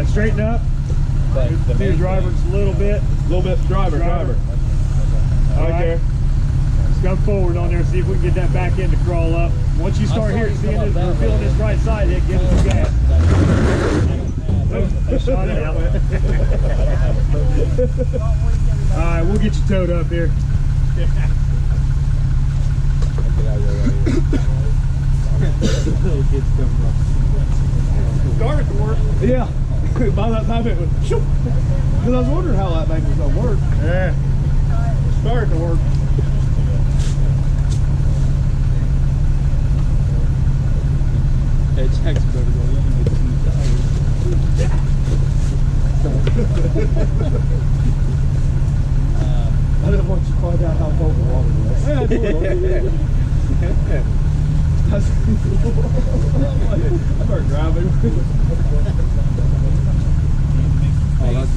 Straighten up. Do your driver just a little bit. Driver. All right there. Just come forward on there, see if we can get that back end to crawl up. Once you start here, seeing this, we're feeling this right side hit, give it some gas. Shot it out. All right, we'll get you towed up here. Started to work. Yeah. By that time it was shoop. Because I was wondering how that thing was going to work. Yeah. It started to work. Hey, Jack's better go in with 2 I didn't want you to find out how cold the water was. Yeah, I started driving. Oh, that's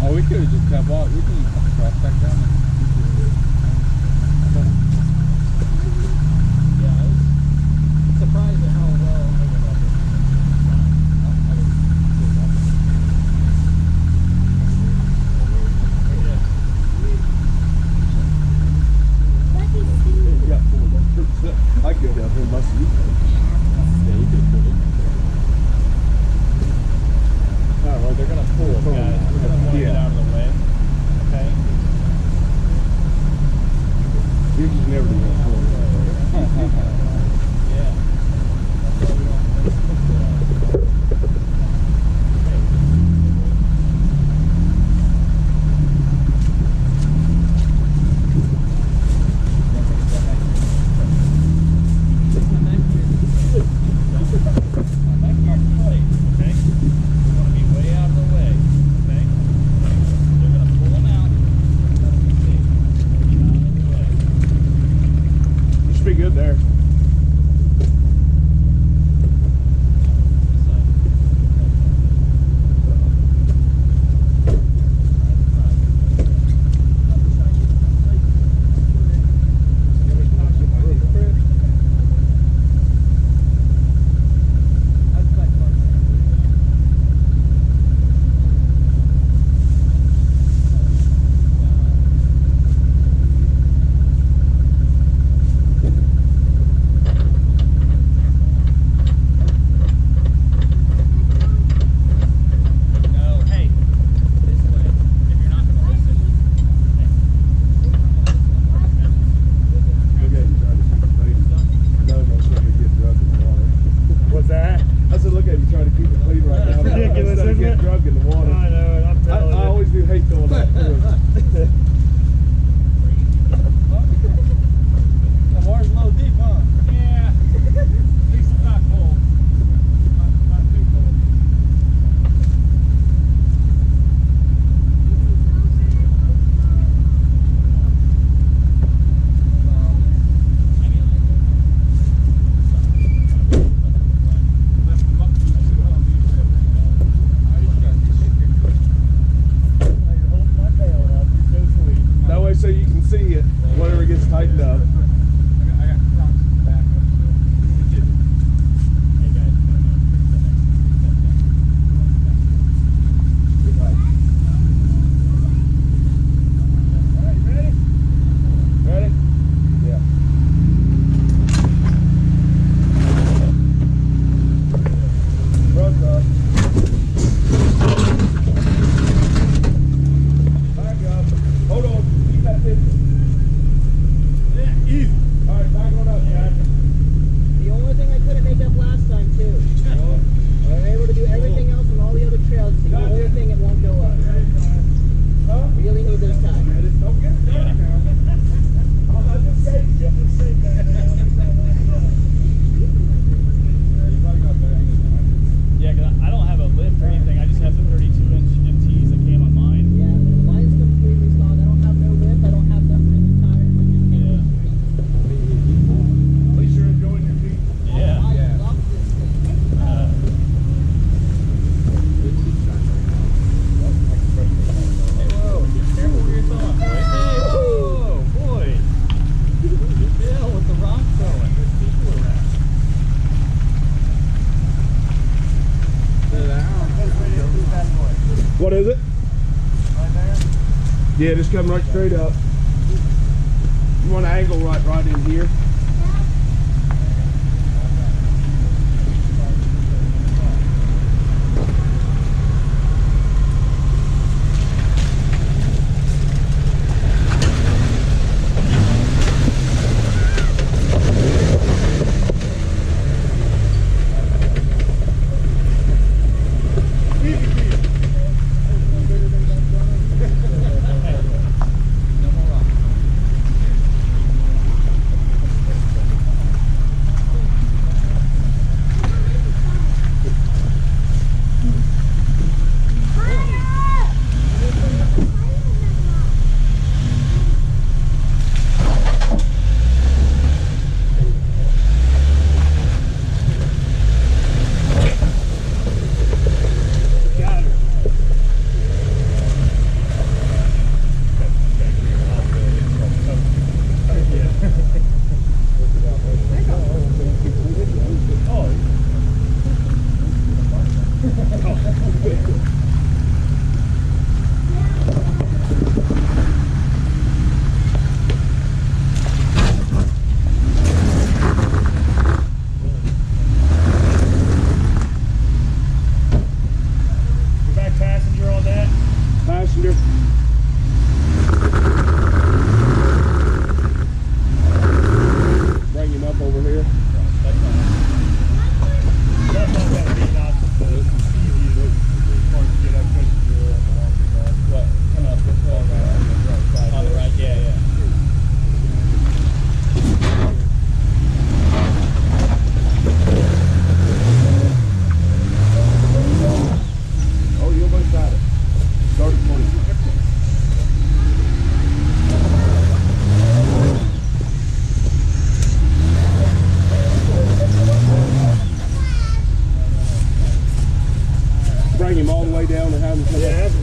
oh, we could have just kept walking. We can cross back down there. Yeah, I was surprised at how well I could have here must be. Yeah, you could have put it. well, they're gonna pull it, guys. We're gonna want to get out of the way. Okay. You're just never going to pull it. Yeah. Be good there. Yeah, just come right straight up. You want to angle right in here.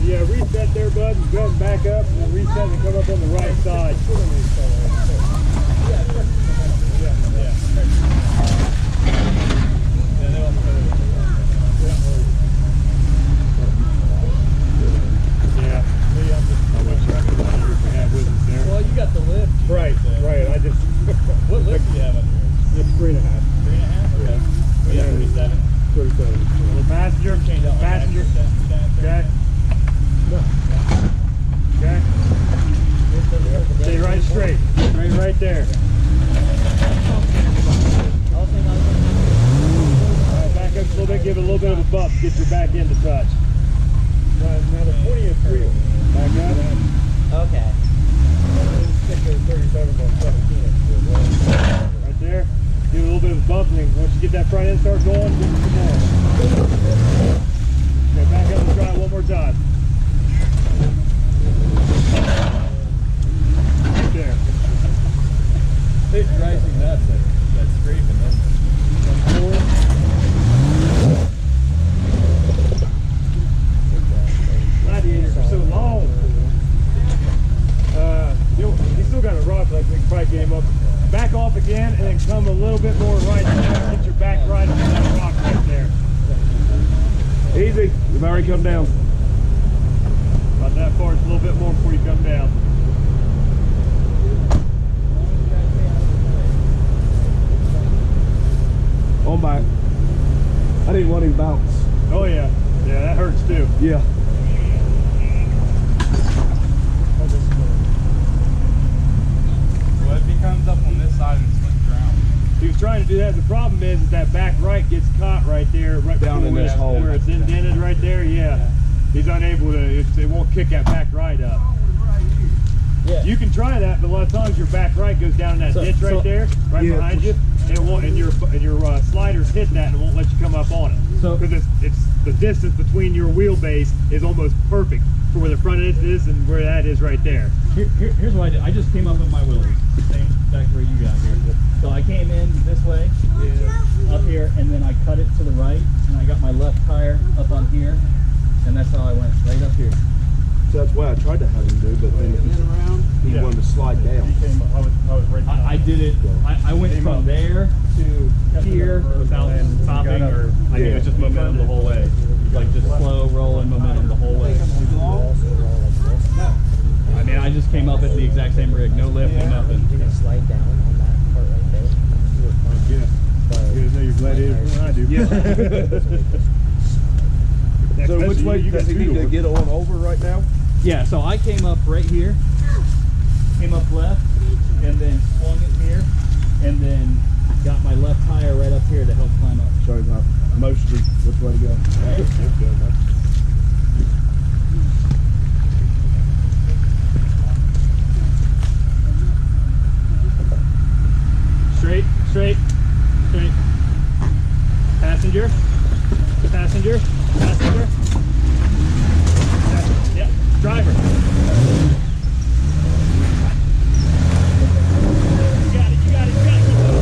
Yeah, reset there, bud, and go ahead and back up, and then reset and come up on the right side. Well, you got the lift. Right, right. I just. What lift do you have on yours? Just 3.5. 3.5? Okay. We got 37. 37. Little passenger. Change out Passenger. Okay. Okay. Stay right straight. Right there. Alright, back up a little bit. Give it a little bit of a bump. Get your back end to touch. Now the 20 is free. Back up. Okay. Stick to 37 on 17. Right there. Give it a little bit of a bump, and then once you get that front end start going, give it some more. Okay, back up and try it one more time. Right there. It drives me nuts, that scraping. Gladiators are so long. He's still got a rock, but I think probably get him up. Back off again, and then come a little bit more right. Get your back right on that rock right there. Easy. You've already come down. About that far, it's a little bit more before you come down. On back. I didn't want him to bounce. Oh yeah, yeah, that hurts too. Yeah. Well, if he comes up on this side and slips around. He was trying to do that. The problem is that back right gets caught right there, right Down in where this hole. where it's indented right there. Yeah, he's unable to. It won't kick that back right up. Yeah. You can try that, but a lot of times your back right goes down in that ditch right there, right Yeah. behind you, and it won't. And your sliders hit that, and it won't let you come up on it. So- because it's the distance between your wheelbase is almost perfect for where the front end is and where that is right there. Here's what I did. I just came up with my wheelies, same exact way you got here. So I came in this way, up here, and then I cut it to the right, and I got my left tire up on here, and that's how I went, right up here. So that's what I tried to have him do, but then he Yeah. wanted to slide down. I was right behind I did it, I went from there to here without stopping, or I mean, it's just momentum the whole way. Like just slow rolling momentum the whole way. I mean, exact same rig, no lift, no nothing. You can slide down on that part right there. You were fine. Yeah. But You guys know your gladiators more than I do. So which way does he need to get on over right now? Yeah, so I came up right here, came up left, and then swung it here, and then got my left tire right up here to help climb up. Show him how mostly which way to go. Right.